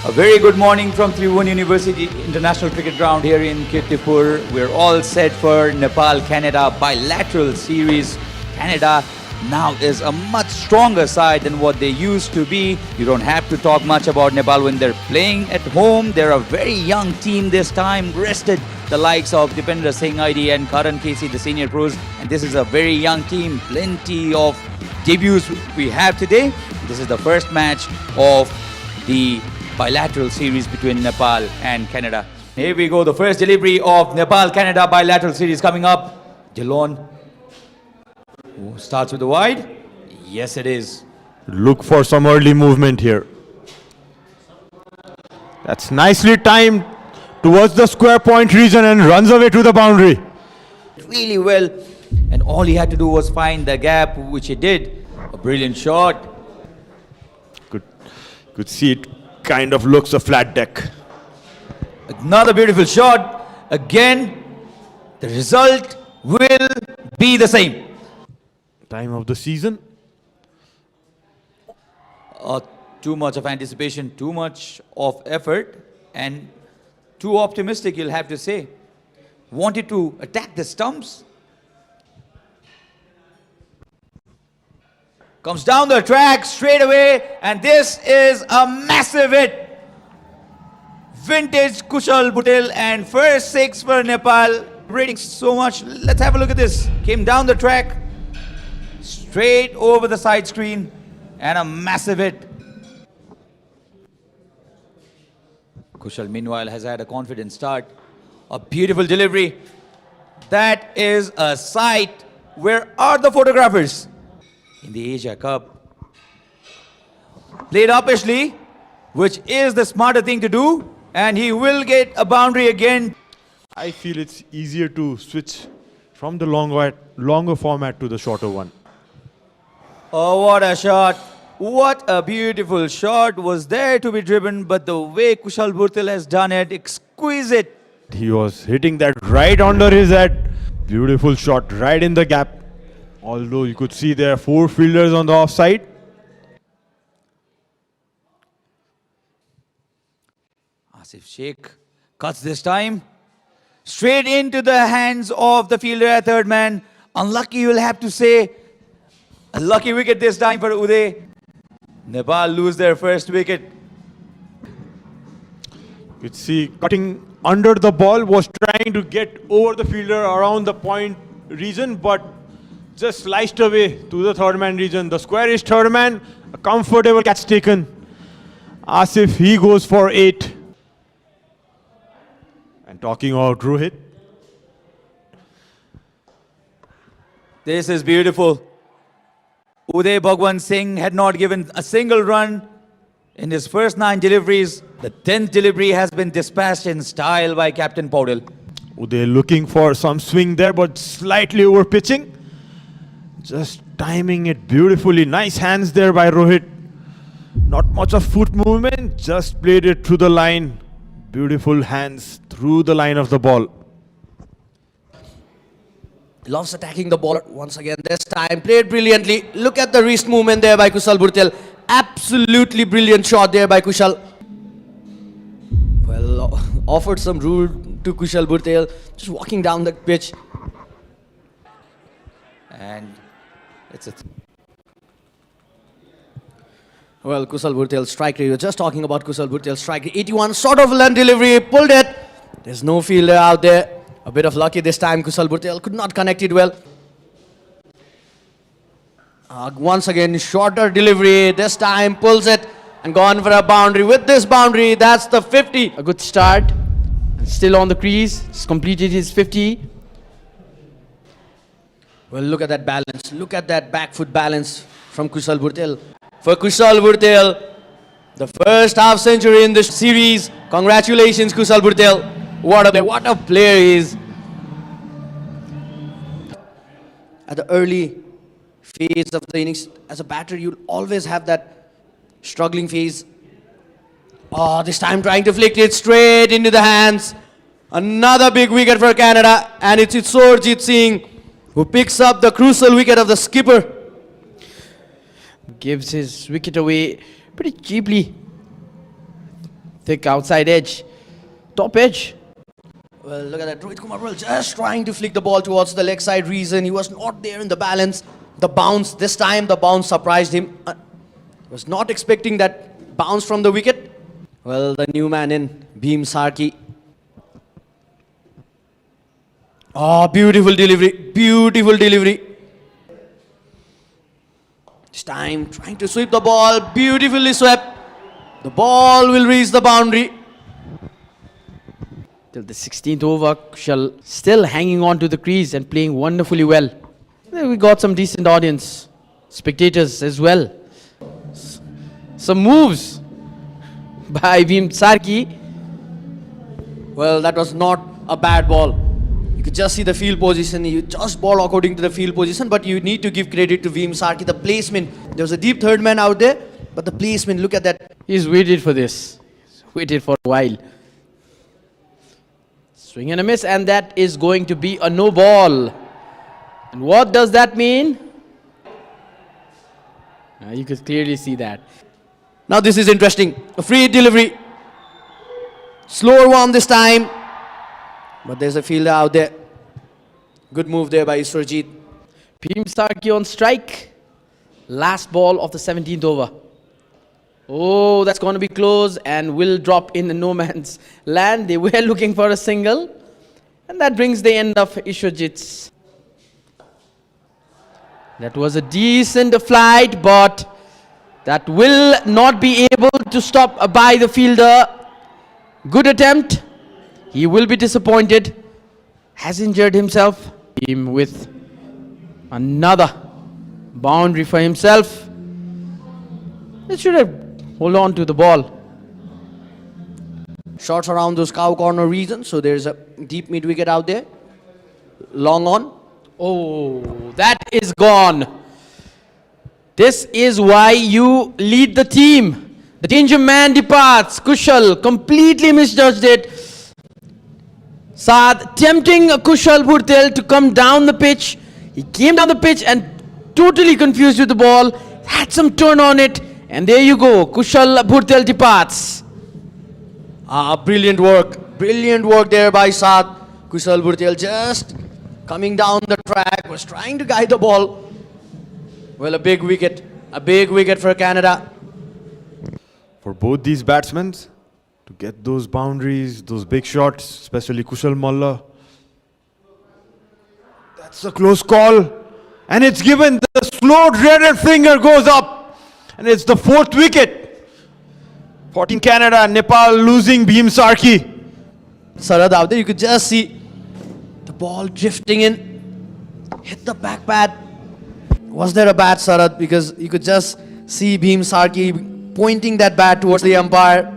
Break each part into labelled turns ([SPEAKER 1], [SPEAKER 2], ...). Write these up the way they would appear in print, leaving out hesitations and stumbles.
[SPEAKER 1] A very good morning from Tribhuvan University International Cricket Ground here in Kirtipur. We're all set for Nepal-Canada bilateral series. Canada now is a much stronger side than what they used to be. You don't have to talk much about Nepal when they're playing at home. They're a very young team this time, rested the likes of Dipendra Singh ID and Karan Casey, the senior pros. And this is a very young team, plenty of debuts we have today. This is the first match of the bilateral series between Nepal and Canada. Here we go, the first delivery of Nepal-Canada bilateral series coming up. Dillon starts with the wide. Yes, it is.
[SPEAKER 2] Look for some early movement here. That's nicely timed towards the square point region and runs away to the boundary.
[SPEAKER 1] Really well. And all he had to do was find the gap, which he did. A brilliant shot.
[SPEAKER 2] Could see it kind of looks a flat deck.
[SPEAKER 1] Another beautiful shot. Again, the result will be the same.
[SPEAKER 2] Time of the season.
[SPEAKER 1] Too much of anticipation, too much of effort, and too optimistic, you'll have to say. Wanted to attack the stumps. Comes down the track straight away, and this is a massive hit. Vintage Kushal Bhutel and first six for Nepal. Rating so much. Let's have a look at this. Came down the track, straight over the side screen, and a massive hit. Kushal, meanwhile, has had a confident start. A beautiful delivery. That is a sight. Where are the photographers? In the Asia Cup. Played uppishly, which is the smarter thing to do, and he will get a boundary again.
[SPEAKER 2] I feel it's easier to switch from the longer format to the shorter one.
[SPEAKER 1] Oh, what a shot. What a beautiful shot was there to be driven, but the way Kushal Bhutel has done it, exquisite.
[SPEAKER 2] He was hitting that right under his head. Beautiful shot right in the gap. Although you could see there are four fielders on the offside.
[SPEAKER 1] Asif Sheikh cuts this time. Straight into the hands of the fielder at third man. Unlucky, you'll have to say. A lucky wicket this time for Uday. Nepal lose their first wicket.
[SPEAKER 2] You could see cutting under the ball, was trying to get over the fielder around the point region, but just sliced away to the third man region. The squarish third man, a comfortable catch taken. Asif, he goes for 8. And talking about Rohit.
[SPEAKER 1] This is beautiful. Uday Bhagwan Singh had not given a single run in his first 9 deliveries. The 10th delivery has been dispatched in style by Captain Paudel.
[SPEAKER 2] Uday looking for some swing there, but slightly over pitching. Just timing it beautifully. Nice hands there by Rohit. Not much of foot movement, just played it through the line. Beautiful hands through the line of the ball.
[SPEAKER 3] Loves attacking the ball once again. This time played brilliantly. Look at the wrist movement there by Kushal Bhutel. Absolutely brilliant shot there by Kushal. Well, offered some rule to Kushal Bhutel. Just walking down the pitch.
[SPEAKER 1] And it's a...
[SPEAKER 3] Well, Kushal Bhutel strike rate. We were just talking about Kushal Bhutel strike rate. 81, sort of land delivery. Pulled it. There's no fielder out there. A bit of lucky this time. Kushal Bhutel could not connect it well. Once again, shorter delivery. This time pulls it and gone for a boundary. With this boundary, that's the 50. A good start. Still on the crease. He's completed his 50. Well, look at that balance. Look at that back foot balance from Kushal Bhutel. For Kushal Bhutel, the first half century in this series. Congratulations, Kushal Bhutel. What a player he is. At the early phase of the innings, as a batter, you'll always have that struggling phase. Oh, this time trying to flick it straight into the hands. Another big wicket for Canada, and it's Sorjit Singh who picks up the crucial wicket of the skipper. Gives his wicket away pretty cheaply. thick outside edge. Top edge. Well, look at that. Rohit Kumar Bral just trying to flick the ball towards the leg side region. He was not there in the balance. The bounce, this time the bounce surprised him. Was not expecting that bounce from the wicket. Well, the new man in, Bhim Sarki. Oh, beautiful delivery. Beautiful delivery. This time trying to sweep the ball. Beautifully swept. The ball will reach the boundary. Till the 16th over, Kushal still hanging on to the crease and playing wonderfully well. We got some decent audience, spectators as well. Some moves by Bhim Sarki. Well, that was not a bad ball. You could just see the field position. You just ball according to the field position, but you need to give credit to Bhim Sarki. The placement, there was a deep third man out there, but the placement, look at that. He's waited for this. He's waited for a while. Swing and a miss, and that is going to be a no ball. And what does that mean? You could clearly see that. Now this is interesting. A free delivery. Slower one this time. But there's a fielder out there. Good move there by Iswarjeet. Bhim Sarki on strike. Last ball of the 17th over. Oh, that's going to be close and will drop in the no man's land. They were looking for a single. And that brings the end of Iswarjeet's. That was a decent flight, but that will not be able to stop by the fielder. Good attempt. He will be disappointed. Has injured himself. Him with another boundary for himself. It should have hold on to the ball. Shots around those cow corner region. So there's a deep mid wicket out there. Long on. Oh, that is gone. This is why you lead the team. The danger man departs. Kushal completely misjudged it. Saad tempting Kushal Bhurtel to come down the pitch. He came down the pitch and totally confused with the ball. Had some turn on it. And there you go. Kushal Bhurtel departs. Brilliant work. Brilliant work there by Saad. Kushal Bhurtel just coming down the track, was trying to guide the ball. Well, a big wicket for Canada.
[SPEAKER 2] For both these batsmen to get those boundaries, those big shots, especially Kushal Malla. That's a close call. And it's given. The slow dreaded finger goes up. And it's the 4th wicket. 14 Canada, Nepal losing Bhim Sarki.
[SPEAKER 3] Sarad out there, you could just see the ball drifting in, hit the back pad. Was there a bat, Sarad? Because you could just see Bhim Sarki pointing that bat towards the umpire.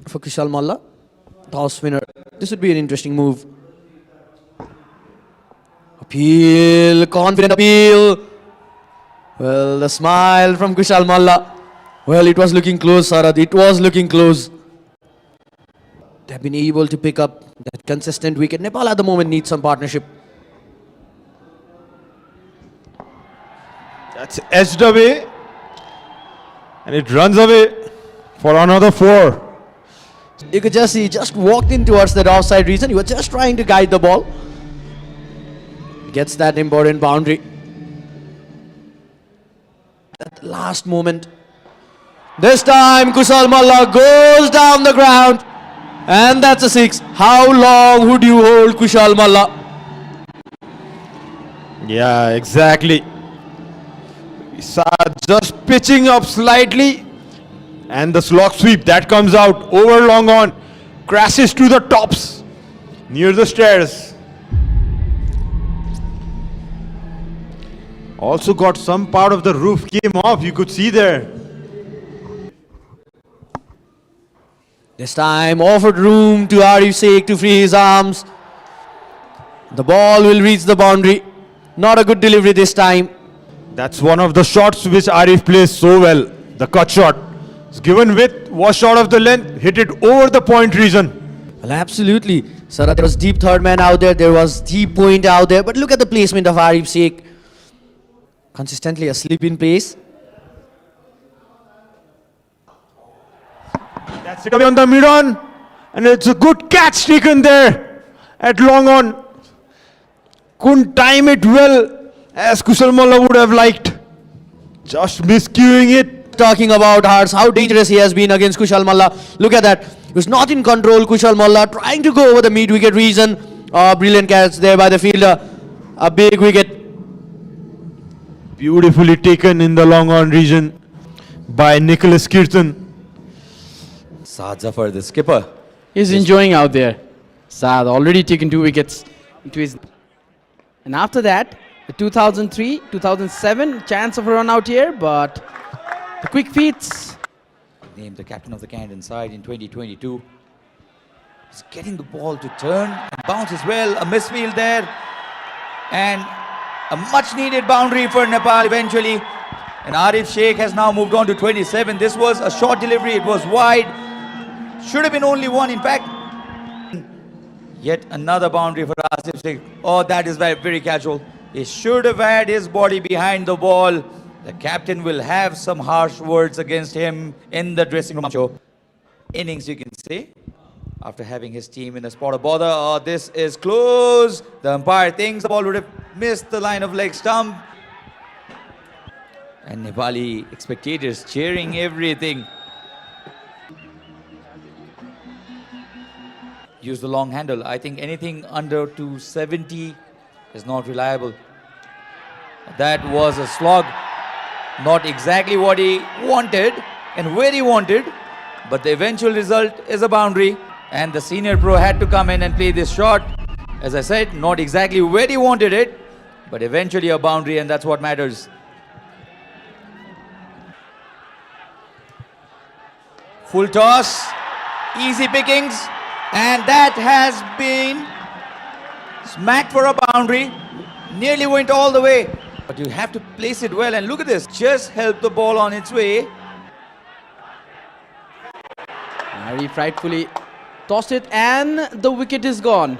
[SPEAKER 3] For Kushal Malla, toss spinner. This would be an interesting move. Appeal, confident appeal. Well, the smile from Kushal Malla. Well, it was looking close, Sarad. It was looking close. They have been able to pick up that consistent wicket. Nepal at the moment needs some partnership.
[SPEAKER 2] That's edged away. And it runs away for another 4.
[SPEAKER 3] You could just see, he just walked in towards that offside region. He was just trying to guide the ball. Gets that important boundary. At the last moment. This time, Kushal Malla goes down the ground. And that's a 6. How long would you hold Kushal Malla?
[SPEAKER 2] Yeah, exactly. Saad just pitching up slightly. And the slog sweep that comes out over long on. Crashes to the tops. Near the stairs. Also got some part of the roof came off. You could see there.
[SPEAKER 3] This time offered room to Arif Sheikh to free his arms. The ball will reach the boundary. Not a good delivery this time.
[SPEAKER 2] That's one of the shots which Arif plays so well. The cut shot. It's given width, was short of the length, hit it over the point region.
[SPEAKER 3] Well, absolutely. Sarad, there was deep third man out there. There was deep point out there. But look at the placement of Arif Sheikh. Consistently asleep in place.
[SPEAKER 2] That's it on the mid-on. And it's a good catch taken there at long on. Couldn't time it well as Kushal Malla would have liked. Just miscuing it.
[SPEAKER 3] Talking about Hearts, how dangerous he has been against Kushal Malla. Look at that. He was not in control. Kushal Malla trying to go over the mid-wicket region. Brilliant catch there by the fielder. A big wicket.
[SPEAKER 2] Beautifully taken in the long on region by Nicholas Kirtan.
[SPEAKER 1] Saad Zafar, the skipper.
[SPEAKER 4] He's enjoying out there. Saad already taken 2 wickets into his. And after that, the 2003, 2007 chance of a run out here, but the quick feats.
[SPEAKER 1] Named the captain of the Canadian side in 2022. He's getting the ball to turn and bounce as well. A misfield there. And a much needed boundary for Nepal eventually. And Arif Sheikh has now moved on to 27. This was a short delivery. It was wide. Should have been only one, in fact. Yet another boundary for Asif Sheikh. Oh, that is very, very casual. He should have had his body behind the ball. The captain will have some harsh words against him in the dressing room show. Innings, you can say, after having his team in a spot of bother. Oh, this is close. The umpire thinks the ball would have missed the line of leg stump. And Nepali spectators cheering everything. Use the long handle. I think anything under 270 is not reliable. That was a slog. Not exactly what he wanted and where he wanted, but the eventual result is a boundary, and the senior pro had to come in and play this shot. As I said, not exactly where he wanted it, but eventually a boundary, and that's what matters. Full toss, easy pickings, and that has been smacked for a boundary. Nearly went all the way. But you have to place it well, and look at this. Just help the ball on its way.
[SPEAKER 4] Very frightfully tossed it, and the wicket is gone.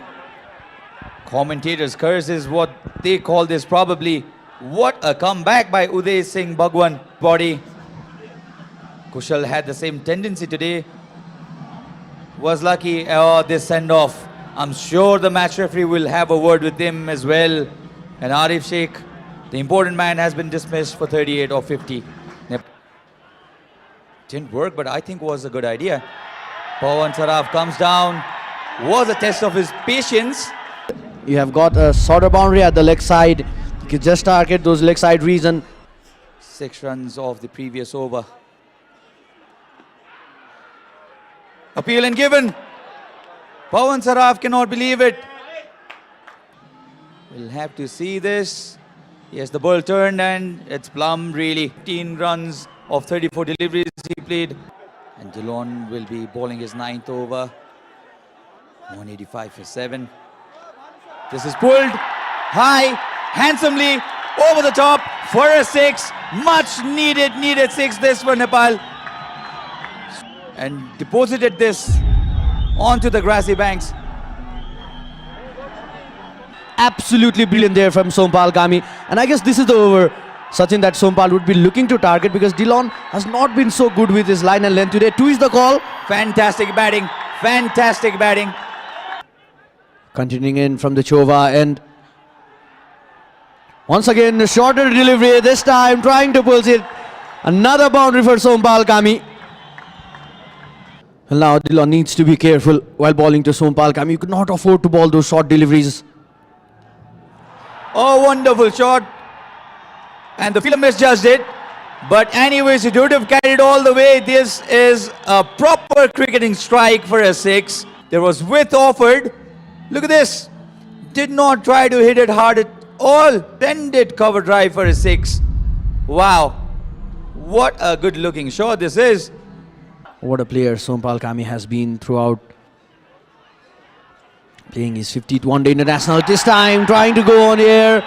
[SPEAKER 1] Commentators' curse is what they call this probably. What a comeback by Uday Singh Bhagwan. Body. Kushal had the same tendency today. Was lucky. Oh, this send-off. I'm sure the match referee will have a word with him as well. And Arif Sheikh, the important man, has been dismissed for 38 or 50. Didn't work, but I think was a good idea. Pawan Saraf comes down. Was a test of his patience.
[SPEAKER 3] You have got a sort of boundary at the leg side. You can just target those leg side region.
[SPEAKER 1] 6 runs off the previous over. Appeal and given. Pawan Saraf cannot believe it. We'll have to see this. Yes, the ball turned and it's plumb really. 15 runs of 34 deliveries he played. And Dillon will be bowling his 9th over. 185 for 7. This is pulled high, handsomely, over the top for a 6. Much needed 6 this for Nepal. And deposited this onto the grassy banks.
[SPEAKER 3] Absolutely brilliant there from Sompal Kami. And I guess this is the over, Sachin, that Sompal would be looking to target, because Dillon has not been so good with his line and length today. 2 is the call.
[SPEAKER 1] Fantastic batting. Fantastic batting.
[SPEAKER 3] Continuing in from the Chova end. Once again, the shorter delivery, this time trying to pull it. Another boundary for Sompal Kami. Well, now Dillon needs to be careful while bowling to Sompal Kami. You could not afford to bowl those short deliveries.
[SPEAKER 1] Oh, wonderful shot. And the fielder misjudged it. But anyways, it would have carried all the way. This is a proper cricketing strike for a 6. There was width offered. Look at this. Did not try to hit it hard at all. Bended cover drive for a 6. Wow. What a good looking shot this is.
[SPEAKER 3] What a player Sompal Kami has been throughout. Playing his 50th one-day international. This time trying to go on here.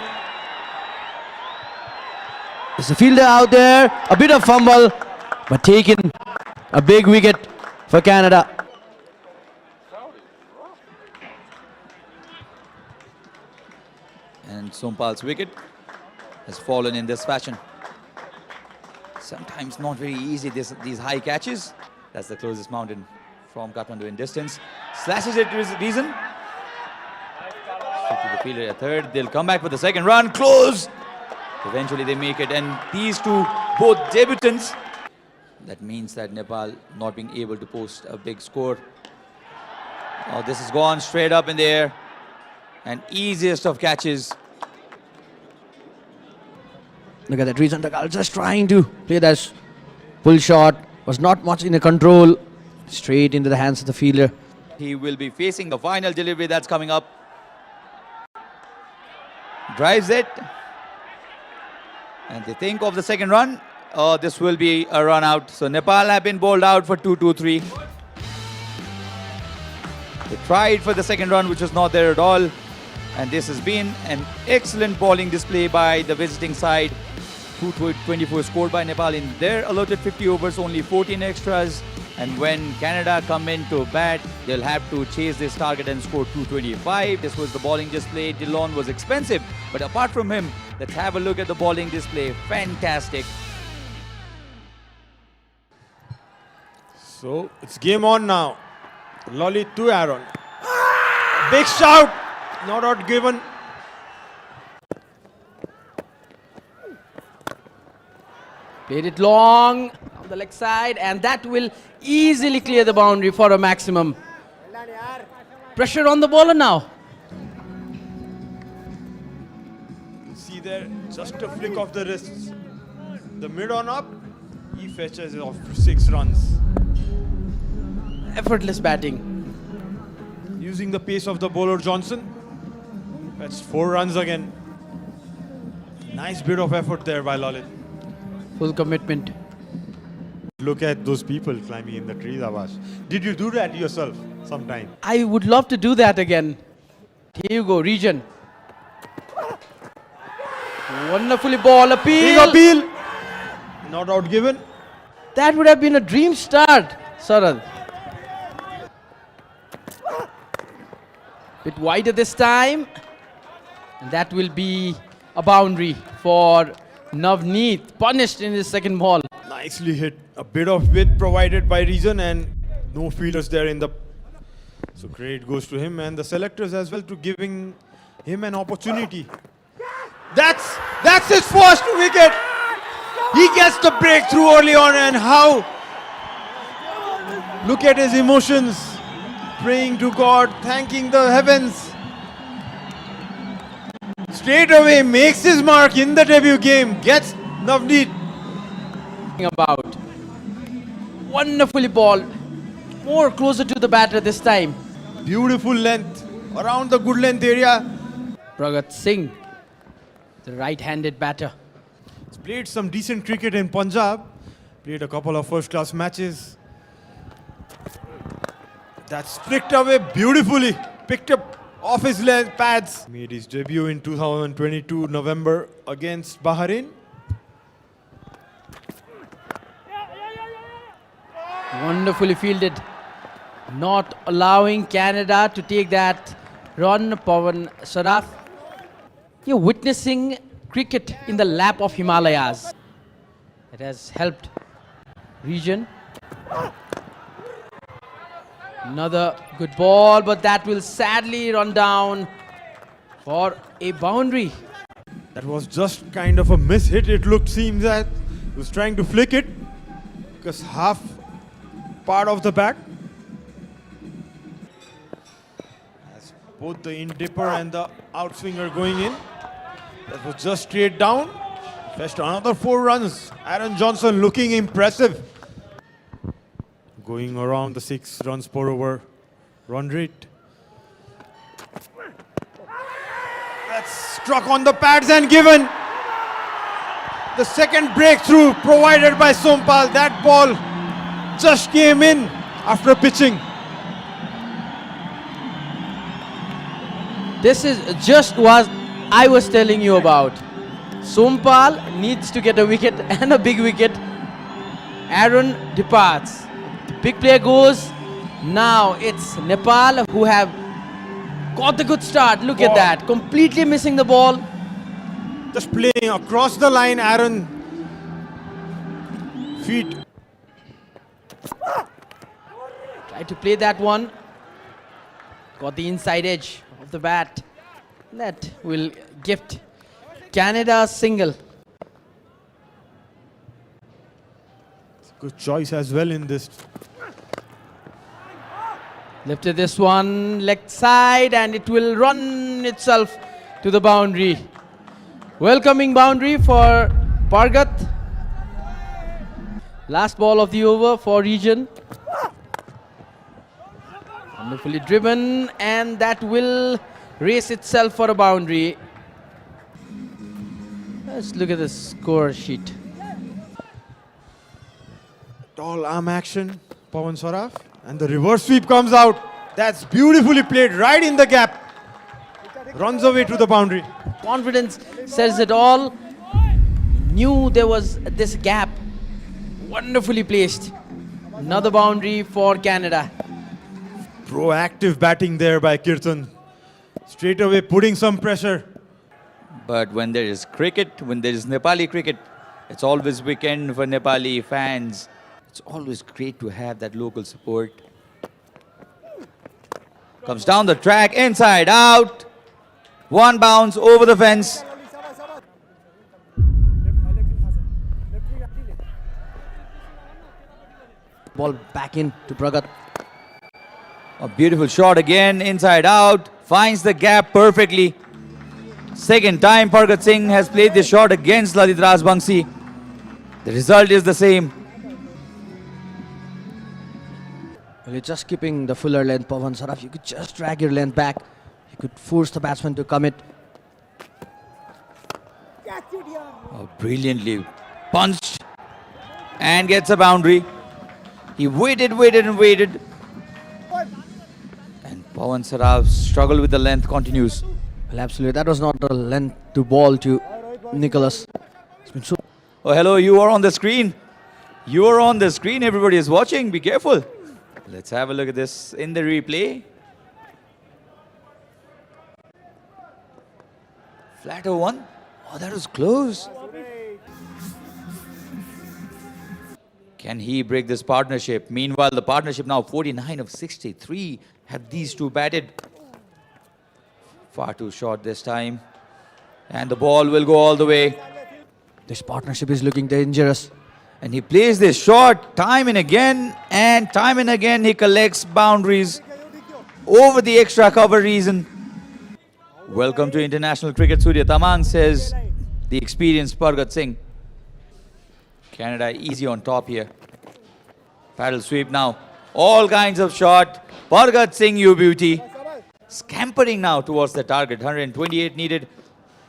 [SPEAKER 3] There's a fielder out there. A bit of fumble, but taken. A big wicket for Canada.
[SPEAKER 1] And Sompal's wicket has fallen in this fashion. Sometimes not very easy, these high catches. That's the closest mountain from Kathmandu in distance. Slashes it to Reason. Straight to the fielder at third. They'll come back for the second run. Close! Eventually they make it. And these two, both debutants. That means that Nepal not being able to post a big score. Oh, this has gone straight up in the air. And easiest of catches.
[SPEAKER 3] Look at that, Reason Takal just trying to play that pull shot. Was not much in the control. Straight into the hands of the fielder.
[SPEAKER 1] He will be facing the final delivery that's coming up. Drives it. And they think of the second run. Oh, this will be a run out. So Nepal have been bowled out for 2-2-3. They tried for the second run, which was not there at all. And this has been an excellent bowling display by the visiting side. 224 scored by Nepal in their allotted 50 overs, only 14 extras. And when Canada come in to bat, they'll have to chase this target and score 225. This was the bowling display. Dillon was expensive, but apart from him, let's have a look at the bowling display. Fantastic.
[SPEAKER 2] So it's game on now. Lalit to Aaron. Big shout. Not out given.
[SPEAKER 4] Played it long on the leg side, and that will easily clear the boundary for a maximum. Pressure on the bowler now.
[SPEAKER 2] See there, just a flick of the wrists. The mid on up, he fetches off 6 runs.
[SPEAKER 4] Effortless batting.
[SPEAKER 2] Using the pace of the bowler Johnson. Fetched 4 runs again. Nice bit of effort there by Lalit.
[SPEAKER 4] Full commitment.
[SPEAKER 2] Look at those people climbing in the trees, Abbas. Did you do that yourself sometime?
[SPEAKER 4] I would love to do that again. Here you go, Region. Wonderfully ball
[SPEAKER 2] Big
[SPEAKER 4] appeal.
[SPEAKER 2] appeal. Not out given.
[SPEAKER 4] That would have been a dream start, Sarad. Bit wider this time. And that will be a boundary for Navneet, punished in his second ball.
[SPEAKER 2] Nicely hit. A bit of width provided by Reason and no fielders there in the... So credit goes to him and the selectors as well to giving him an opportunity. That's his first wicket. He gets the breakthrough early on and how... Look at his emotions. Praying to God, thanking the heavens. Straight away makes his mark in the debut game. Gets Navneet.
[SPEAKER 4] About. Wonderfully ball. More closer to the batter this time.
[SPEAKER 2] Beautiful length around the good length area.
[SPEAKER 4] Pragat Singh, the right-handed batter.
[SPEAKER 2] He's played some decent cricket in Punjab. Played a couple of first-class matches. That's flicked away beautifully. Picked up off his length pads. Made his debut in 2022 November against Bahrain.
[SPEAKER 4] Wonderfully fielded. Not allowing Canada to take that run, Pawan Saraf. You're witnessing cricket in the lap of Himalayas. It has helped Region. Another good ball, but that will sadly run down for a boundary.
[SPEAKER 2] That was just kind of a miss hit. It looked, seems that he was trying to flick it because half part of the bat. As both the in dipper and the outswinger going in. That was just straight down. Fetched another 4 runs. Aaron Johnson looking impressive. Going around the 6 runs per over run rate. That's struck on the pads and given. The second breakthrough provided by Sompal. That ball just came in after pitching.
[SPEAKER 4] This is just what I was telling you about. Sompal needs to get a wicket and a big wicket. Aaron departs. The big player goes. Now it's Nepal who have got the good start. Look at that. Completely missing the ball.
[SPEAKER 2] Just playing across the line, Aaron. Feet.
[SPEAKER 4] Tried to play that one. Got the inside edge of the bat. That will gift Canada a single.
[SPEAKER 2] Good choice as well in this.
[SPEAKER 4] Lifted this one leg side and it will run itself to the boundary. Welcoming boundary for Pargat. Last ball of the over for region. Wonderfully driven and that will race itself for a boundary. Let's look at the score sheet.
[SPEAKER 2] Tall arm action, Pawan Saraf. And the reverse sweep comes out. That's beautifully played right in the gap. Runs away to the boundary.
[SPEAKER 4] Confidence says it all. Knew there was this gap. Wonderfully placed. Another boundary for Canada.
[SPEAKER 2] Proactive batting there by Kirtan. Straight away putting some pressure.
[SPEAKER 1] But when there is cricket, when there is Nepali cricket, it's always weekend for Nepali fans. It's always great to have that local support. Comes down the track, inside, out. One bounce over the fence.
[SPEAKER 3] Ball back in to Pragat.
[SPEAKER 1] A beautiful shot again, inside out. Finds the gap perfectly. Second time Pargat Singh has played this shot against Lalit Rajbangshi. The result is the same.
[SPEAKER 3] Well, you're just keeping the fuller length, Pawan Saraf. You could just drag your length back. You could force the batsman to commit.
[SPEAKER 1] Oh, brilliantly punched and gets a boundary. He waited and waited. And Pawan Saraf's struggle with the length continues.
[SPEAKER 3] Well, absolutely. That was not the length to ball to Nicholas. It's been so.
[SPEAKER 1] Oh, hello, you are on the screen. You are on the screen. Everybody is watching. Be careful. Let's have a look at this in the replay. Flatter one. Oh, that was close. Can he break this partnership? Meanwhile, the partnership now 49 of 63 have these two batted. Far too short this time. And the ball will go all the way.
[SPEAKER 3] This partnership is looking dangerous.
[SPEAKER 1] And he plays this shot time and again he collects boundaries over the extra cover reason. Welcome to international cricket, Surya Tamang, says the experienced Pargat Singh. Canada easy on top here. Paddle sweep now. All kinds of shot. Pargat Singh, you beauty. Scampering now towards the target. 128 needed.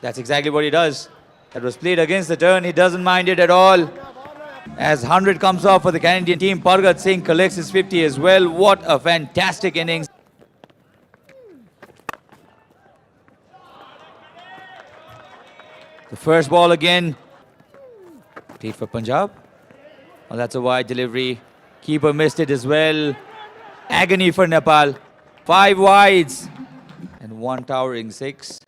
[SPEAKER 1] That's exactly what he does. That was played against the turn. He doesn't mind it at all. As 100 comes off for the Canadian team, Pargat Singh collects his 50 as well. What a fantastic innings. The first ball again. Played for Punjab. Well, that's a wide delivery. Keeper missed it as well. Agony for Nepal. 5 wides and 1 towering 6.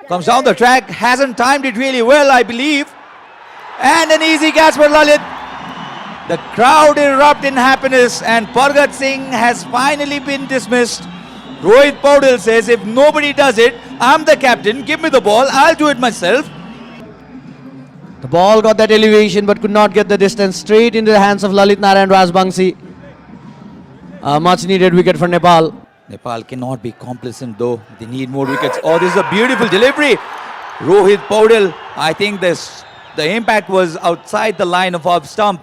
[SPEAKER 1] Comes down the track. Hasn't timed it really well, I believe. And an easy catch for Lalit. The crowd erupt in happiness and Pargat Singh has finally been dismissed. Rohit Paudel says, if nobody does it, I'm the captain. Give me the ball. I'll do it myself.
[SPEAKER 3] The ball got that elevation but could not get the distance. Straight into the hands of Lalit Narayan Rajbangshi. A much needed wicket for Nepal.
[SPEAKER 1] Nepal cannot be complacent though. They need more wickets. Oh, this is a beautiful delivery. Rohit Paudel. I think the impact was outside the line of off stump.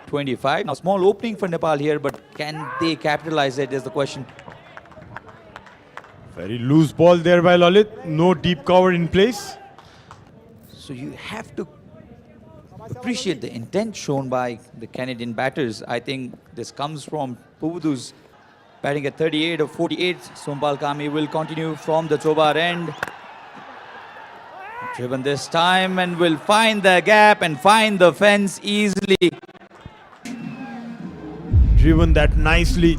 [SPEAKER 1] 25. Now, small opening for Nepal here, but can they capitalize it is the question.
[SPEAKER 2] Very loose ball there by Lalit. No deep cover in place.
[SPEAKER 1] So you have to appreciate the intent shown by the Canadian batters. I think this comes from Puvudu's batting at 38 of 48. Sompal Kami will continue from the Chobar end. Driven this time and will find the gap and find the fence easily.
[SPEAKER 2] Driven that nicely.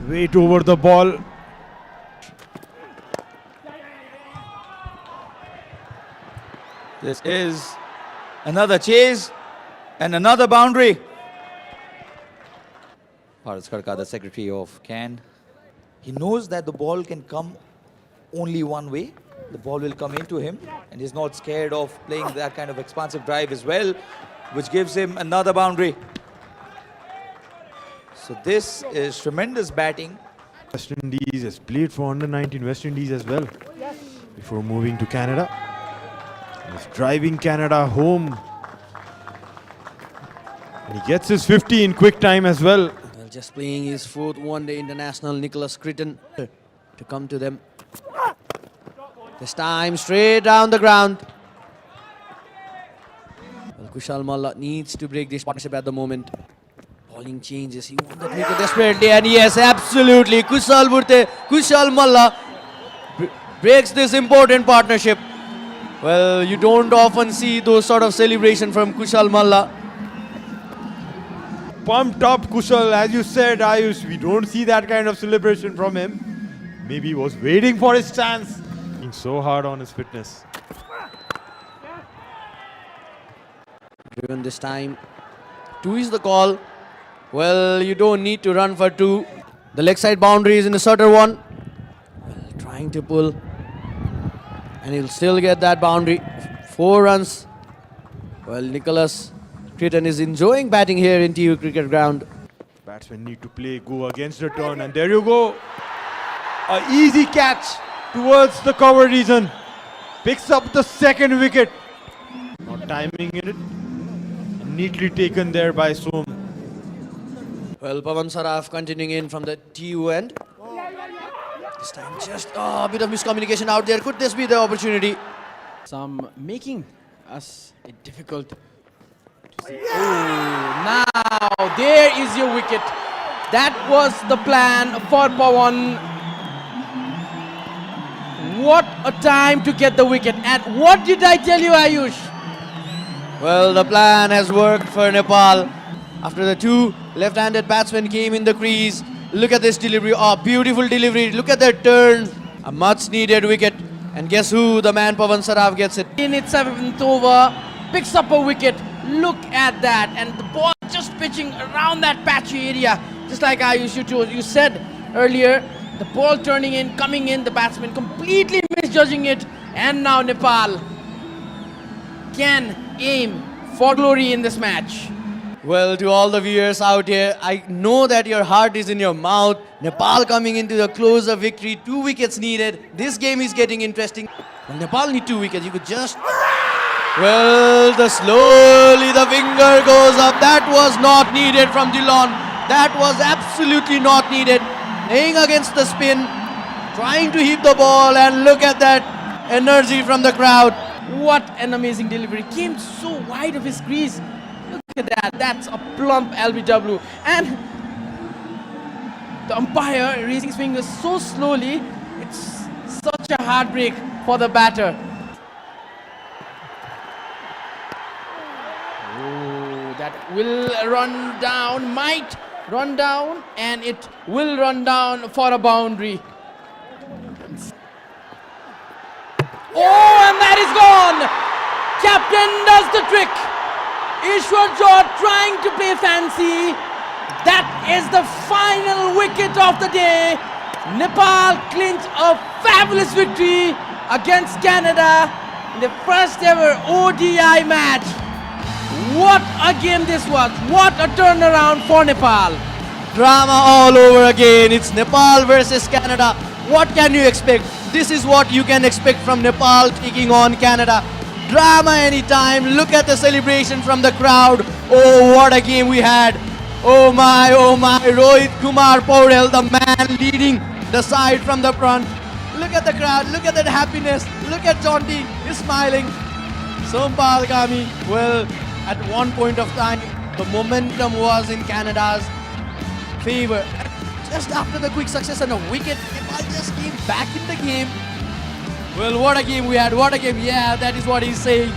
[SPEAKER 2] Weight over the ball.
[SPEAKER 1] This is another chase and another boundary. Paras Khadka, the secretary of CAN. He knows that the ball can come only one way. The ball will come into him, and he's not scared of playing that kind of expansive drive as well, which gives him another boundary. So this is tremendous batting.
[SPEAKER 2] West Indies has played for under-19 West Indies as well before moving to Canada. He's driving Canada home. And he gets his 50 in quick time as well.
[SPEAKER 3] Well, just playing his fourth one-day international, Nicholas Critton, to come to them. This time straight down the ground. Well, Kushal Malla needs to break this partnership at the moment. Bowling changes. He won that wicket desperately, and yes, absolutely. Kushal Malla breaks this important partnership. Well, you don't often see those sort of celebration from Kushal Malla.
[SPEAKER 2] Pumped up Kushal, as you said, Ayush. We don't see that kind of celebration from him. Maybe he was waiting for his chance. Working so hard on his fitness.
[SPEAKER 3] Driven this time. 2 is the call. Well, you don't need to run for 2. The leg side boundary is in the Sutter one. Well, trying to pull. And he'll still get that boundary. 4 runs. Well, Nicholas Critton is enjoying batting here in TU Cricket Ground.
[SPEAKER 2] Batsmen need to go against the turn, and there you go. A easy catch towards the cover region. Picks up the second wicket. Not timing in it. Neatly taken there by Som.
[SPEAKER 3] Well, Pawan Saraf continuing in from the TU end. This time just a bit of miscommunication out there. Could this be the opportunity?
[SPEAKER 4] Some making us it difficult to see. Oh, now there is your wicket. That was the plan for Pawan. What a time to get the wicket. And what did I tell you, Ayush?
[SPEAKER 3] Well, the plan has worked for Nepal. After the 2 left-handed batsmen came in the crease. Look at this delivery. Oh, beautiful delivery. Look at that turn. A much-needed wicket. And guess who? The man Pawan Saraf gets it.
[SPEAKER 4] In its 7th over, picks up a wicket. Look at that. And the ball just pitching around that patchy area. Just like Ayush, you said earlier. The ball turning in, coming in, the batsman completely misjudging it. And now Nepal can aim for glory in this match.
[SPEAKER 3] Well, to all the viewers out here, I know that your heart is in your mouth. Nepal coming into the closer victory. 2 wickets needed. This game is getting interesting. Well, Nepal need 2 wickets. You could just... Well, slowly the finger goes up. That was not needed from Dillon. That was absolutely not needed. Playing against the spin, trying to hit the ball, and look at that energy from the crowd.
[SPEAKER 4] What an amazing delivery. Came so wide of his crease. Look at that. That's a plump LBW. And the umpire raising his fingers so slowly. It's such a heartbreak for the batter. Oh, that will run down, might run down, and it will run down for a boundary. Oh, and that is gone! Captain does the trick. Ishwar George trying to play fancy. That is the final wicket of the day. Nepal clinch a fabulous victory against Canada in the first ever ODI match. What a game this was. What a turnaround for Nepal.
[SPEAKER 3] Drama all over again. It's Nepal versus Canada. What can you expect? This is what you can expect from Nepal taking on Canada. Drama anytime. Look at the celebration from the crowd. Oh, what a game we had. Oh my, Rohit Kumar Paurel, the man leading the side from the front. Look at the crowd. Look at that happiness. Look at Jonty. He's smiling. Sompal Kami. Well, at one point of time, the momentum was in Canada's favor. Just after the quick success and a wicket, Nepal just came back in the game. Well, what a game we had, what a game. Yeah, that is what he's saying.